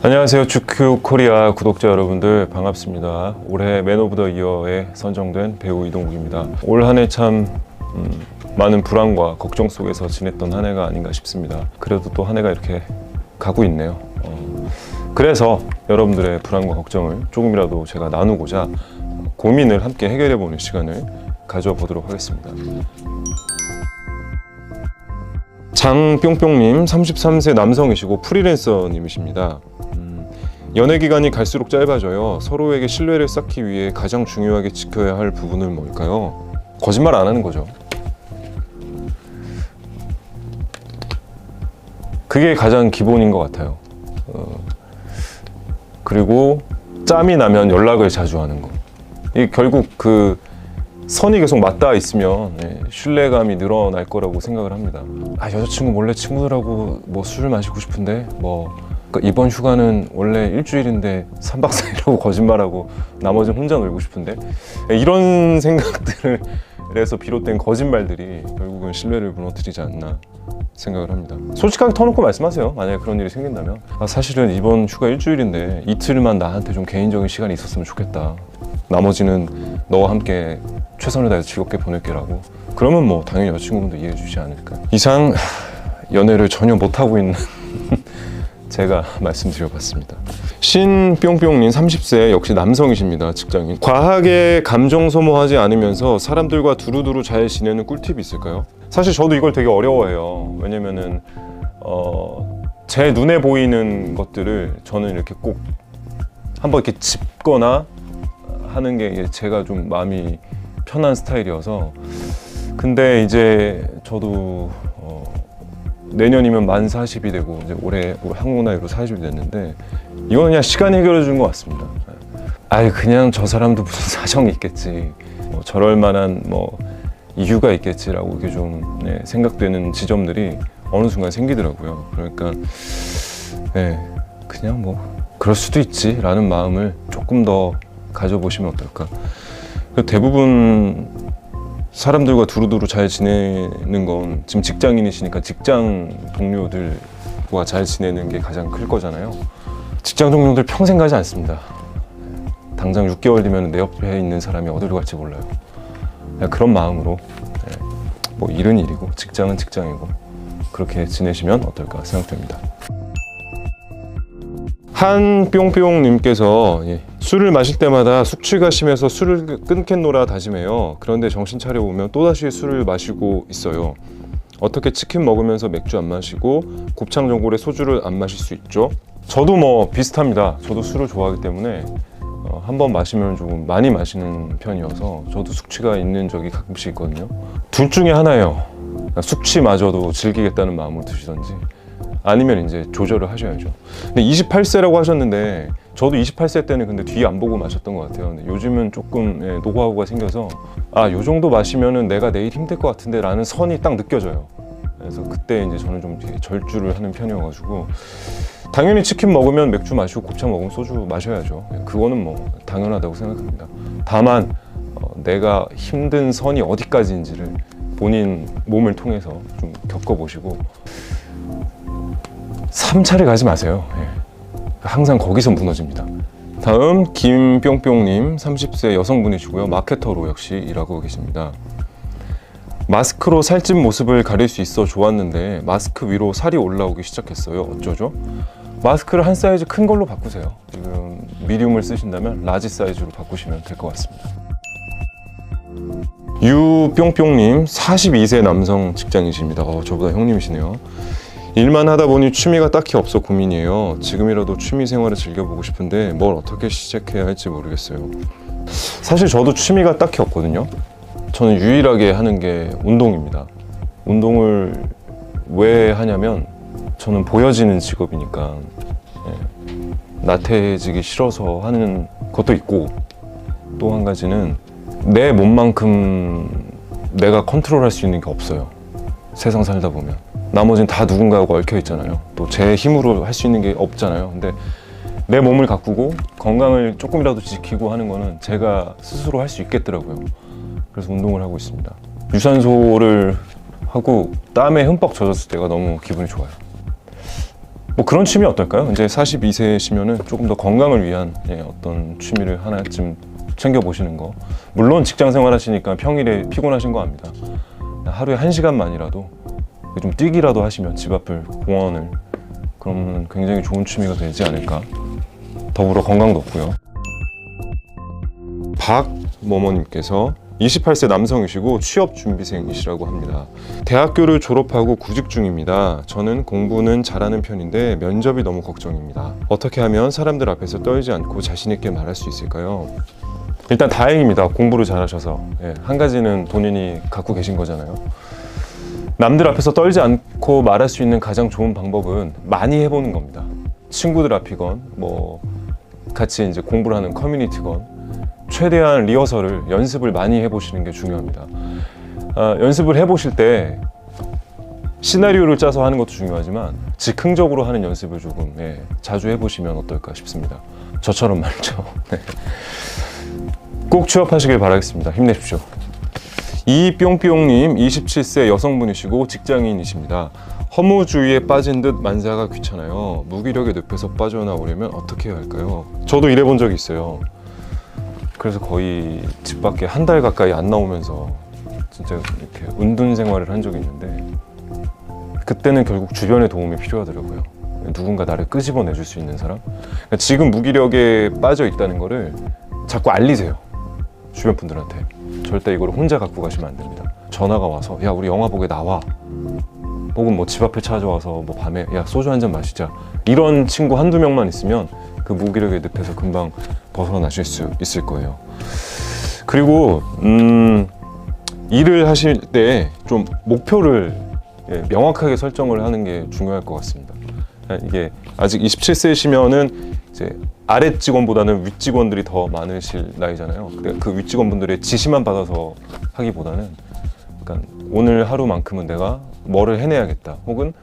안녕하세요. 주큐 코리아 구독자 여러분들 반갑습니다. 올해 맨 오브 더 이어에 선정된 배우 이동욱입니다. 올 한 해 참 많은 불안과 걱정 속에서 지냈던 한 해가 아닌가 싶습니다. 그래도 또 한 해가 이렇게 가고 있네요. 그래서 여러분들의 불안과 걱정을 조금이라도 제가 나누고자 고민을 함께 해결해보는 시간을 가져보도록 하겠습니다. 장뿅뿅님 33세 남성이시고 프리랜서님이십니다. 연애 기간이 갈수록 짧아져요. 서로에게 신뢰를 쌓기 위해 가장 중요하게 지켜야 할 부분은 뭘까요? 거짓말 안 하는 거죠. 그게 가장 기본인 것 같아요. 그리고 짬이 나면 연락을 자주 하는 거. 이게 결국 그 선이 계속 맞닿아 있으면 신뢰감이 늘어날 거라고 생각을 합니다. 여자친구 몰래 친구들하고 뭐 술을 마시고 싶은데 이번 휴가는 원래 일주일인데 3박 4일하고 거짓말하고 나머지는 혼자 놀고 싶은데 이런 생각들에서 비롯된 거짓말들이 결국은 신뢰를 무너뜨리지 않나 생각을 합니다. 솔직하게 터놓고 말씀하세요. 만약에 그런 일이 생긴다면 사실은 이번 휴가 일주일인데 이틀만 나한테 좀 개인적인 시간이 있었으면 좋겠다. 나머지는 너와 함께 최선을 다해서 즐겁게 보낼게라고. 그러면 뭐 당연히 여자친구분도 이해해 주지 않을까요? 이상 연애를 전혀 못하고 있는 제가 말씀드려봤습니다. 신뿅뿅님 30세 역시 남성이십니다. 직장인. 과하게 감정 소모하지 않으면서 사람들과 두루두루 잘 지내는 꿀팁이 있을까요? 사실 저도 이걸 되게 어려워해요. 왜냐면은 제 눈에 보이는 것들을 저는 이렇게 꼭 한번 이렇게 짚거나 하는 게 제가 좀 마음이 편한 스타일이어서. 근데 이제 저도 내년이면 만 40이 되고 이제 올해 한국 나이로 40이 됐는데 이거는 그냥 시간이 해결해 준 것 같습니다. 그냥 저 사람도 무슨 사정이 있겠지, 저럴 만한 이유가 있겠지라고 이렇게 좀 생각되는 지점들이 어느 순간 생기더라고요. 그러니까 그냥 그럴 수도 있지라는 마음을 조금 더 가져보시면 어떨까. 대부분 사람들과 두루두루 잘 지내는 건 지금 직장인이시니까 직장 동료들과 잘 지내는 게 가장 클 거잖아요. 직장 동료들 평생 가지 않습니다. 당장 6개월 뒤면 내 옆에 있는 사람이 어디로 갈지 몰라요. 그런 마음으로 일은 일이고 직장은 직장이고 그렇게 지내시면 어떨까 생각됩니다. 한뿅뿅님께서 술을 마실 때마다 숙취가 심해서 술을 끊겠노라 다짐해요. 그런데 정신 차려보면 또다시 술을 마시고 있어요. 어떻게 치킨 먹으면서 맥주 안 마시고 곱창 전골에 소주를 안 마실 수 있죠? 저도 비슷합니다. 저도 술을 좋아하기 때문에 한 번 마시면 조금 많이 마시는 편이어서 저도 숙취가 있는 적이 가끔씩 있거든요. 둘 중에 하나예요. 숙취마저도 즐기겠다는 마음으로 드시던지 아니면 이제 조절을 하셔야죠. 근데 28세라고 하셨는데 저도 28세 때는 근데 뒤 안 보고 마셨던 것 같아요. 근데 요즘은 조금 노하우가 생겨서 요 정도 마시면은 내가 내일 힘들 것 같은데 라는 선이 딱 느껴져요. 그래서 그때 이제 저는 좀 절주를 하는 편이어가지고 당연히 치킨 먹으면 맥주 마시고 곱창 먹으면 소주 마셔야죠. 그거는 당연하다고 생각합니다. 다만 내가 힘든 선이 어디까지인지를 본인 몸을 통해서 좀 겪어보시고 3차를 가지 마세요. 항상 거기서 무너집니다. 다음 김뿅뿅님 30세 여성분이시고요. 마케터로 역시 일하고 계십니다. 마스크로 살찐 모습을 가릴 수 있어 좋았는데 마스크 위로 살이 올라오기 시작했어요. 어쩌죠? 마스크를 한 사이즈 큰 걸로 바꾸세요. 지금 미디움을 쓰신다면 라지 사이즈로 바꾸시면 될 것 같습니다. 유뿅뿅님 42세 남성 직장이십니다. 저보다 형님이시네요. 일만 하다 보니 취미가 딱히 없어 고민이에요. 지금이라도 취미 생활을 즐겨보고 싶은데 뭘 어떻게 시작해야 할지 모르겠어요. 사실 저도 취미가 딱히 없거든요. 저는 유일하게 하는 게 운동입니다. 운동을 왜 하냐면 저는 보여지는 직업이니까 나태해지기 싫어서 하는 것도 있고, 또 한 가지는 내 몸만큼 내가 컨트롤할 수 있는 게 없어요. 세상 살다 보면 나머지는 다 누군가하고 얽혀 있잖아요. 또 제 힘으로 할 수 있는 게 없잖아요. 근데 내 몸을 가꾸고 건강을 조금이라도 지키고 하는 거는 제가 스스로 할 수 있겠더라고요. 그래서 운동을 하고 있습니다. 유산소를 하고 땀에 흠뻑 젖었을 때가 너무 기분이 좋아요. 뭐 그런 취미 어떨까요? 이제 42세시면은 조금 더 건강을 위한 어떤 취미를 하나쯤 챙겨보시는 거. 물론 직장 생활 하시니까 평일에 피곤하신 거 압니다. 하루에 1시간만이라도 좀 뛰기라도 하시면 집 앞을 공원을, 그러면 굉장히 좋은 취미가 되지 않을까. 더불어 건강도 없고요. 박머머님께서 28세 남성이시고 취업 준비생이시라고 합니다. 대학교를 졸업하고 구직 중입니다. 저는 공부는 잘하는 편인데 면접이 너무 걱정입니다. 어떻게 하면 사람들 앞에서 떨지 않고 자신 있게 말할 수 있을까요? 일단 다행입니다. 공부를 잘하셔서. 한 가지는 본인이 갖고 계신 거잖아요. 남들 앞에서 떨지 않고 말할 수 있는 가장 좋은 방법은 많이 해보는 겁니다. 친구들 앞이건 뭐 같이 이제 공부를 하는 커뮤니티건 최대한 리허설을, 연습을 많이 해보시는 게 중요합니다. 연습을 해보실 때 시나리오를 짜서 하는 것도 중요하지만 즉흥적으로 하는 연습을 조금 자주 해보시면 어떨까 싶습니다. 저처럼 말이죠. 꼭 취업하시길 바라겠습니다. 힘내십시오. 이뿅뿅님 27세 여성분이시고 직장인이십니다. 허무주의에 빠진 듯 만사가 귀찮아요. 무기력의 늪에서 빠져나오려면 어떻게 해야 할까요? 저도 일해본 적이 있어요. 그래서 거의 집 밖에 한 달 가까이 안 나오면서 진짜 이렇게 은둔 생활을 한 적이 있는데, 그때는 결국 주변의 도움이 필요하더라고요. 누군가 나를 끄집어내줄 수 있는 사람. 그러니까 지금 무기력에 빠져 있다는 거를 자꾸 알리세요. 주변 분들한테. 절대 이걸 혼자 갖고 가시면 안 됩니다. 전화가 와서 야 우리 영화 보게 나와, 혹은 뭐 집 앞에 찾아와서 뭐 밤에 야 소주 한잔 마시자, 이런 친구 한두 명만 있으면 그 무기력의 늪에서 금방 벗어나실 수 있을 거예요. 그리고 일을 하실 때 좀 목표를 명확하게 설정을 하는 게 중요할 것 같습니다. 이게 아직 27세시면은 이제 아래 직원보다는 윗 직원들이 더 많으실 나이잖아요. 그 윗 직원분들의 지시만 받아서 하기보다는, 그러니까 오늘 하루만큼은 내가 뭐를 해내야겠다, 혹은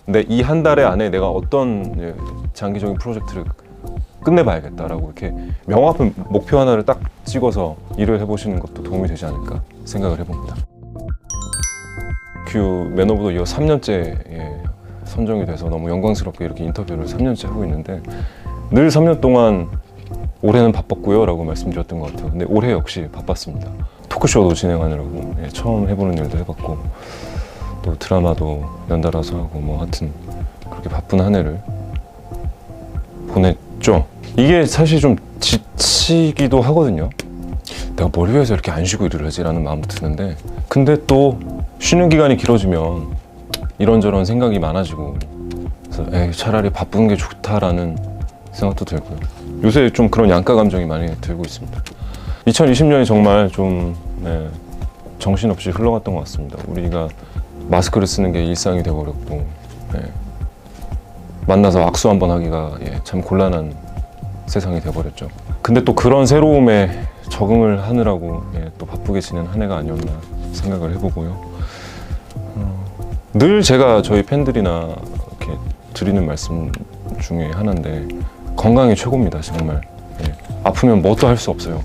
내 이 한 달에 안에 내가 어떤 장기적인 프로젝트를 끝내봐야겠다라고 이렇게 명확한 목표 하나를 딱 찍어서 일을 해보시는 것도 도움이 되지 않을까 생각을 해봅니다. 큐 맨 오브 더 이어 3년째 선정이 돼서 너무 영광스럽게 이렇게 인터뷰를 3년째 하고 있는데, 늘 3년 동안 올해는 바빴고요 라고 말씀드렸던 것 같아요. 근데 올해 역시 바빴습니다. 토크쇼도 진행하느라고 처음 해보는 일도 해봤고, 또 드라마도 연달아서 하고, 뭐 하여튼 그렇게 바쁜 한 해를 보냈죠. 이게 사실 좀 지치기도 하거든요. 내가 뭘 위해서 이렇게 안 쉬고 일을 하지? 라는 마음도 드는데, 근데 또 쉬는 기간이 길어지면 이런저런 생각이 많아지고, 그래서 차라리 바쁜 게 좋다라는 생각도 들고요. 요새 좀 그런 양가 감정이 많이 들고 있습니다. 2020년이 정말 좀 정신없이 흘러갔던 것 같습니다. 우리가 마스크를 쓰는 게 일상이 되어버렸고, 만나서 악수 한번 하기가 참 곤란한 세상이 되어버렸죠. 근데 또 그런 새로움에 적응을 하느라고 또 바쁘게 지낸 한 해가 아니었나 생각을 해보고요. 늘 제가 저희 팬들이나 이렇게 드리는 말씀 중에 하나인데, 건강이 최고입니다. 정말. 아프면 뭣도 할 수 없어요.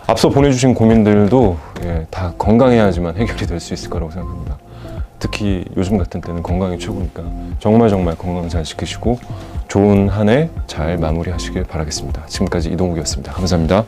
앞서 보내주신 고민들도 다 건강해야지만 해결이 될 수 있을 거라고 생각합니다. 특히 요즘 같은 때는 건강이 최고니까 정말 건강 잘 지키시고 좋은 한 해 잘 마무리하시길 바라겠습니다. 지금까지 이동욱이었습니다. 감사합니다.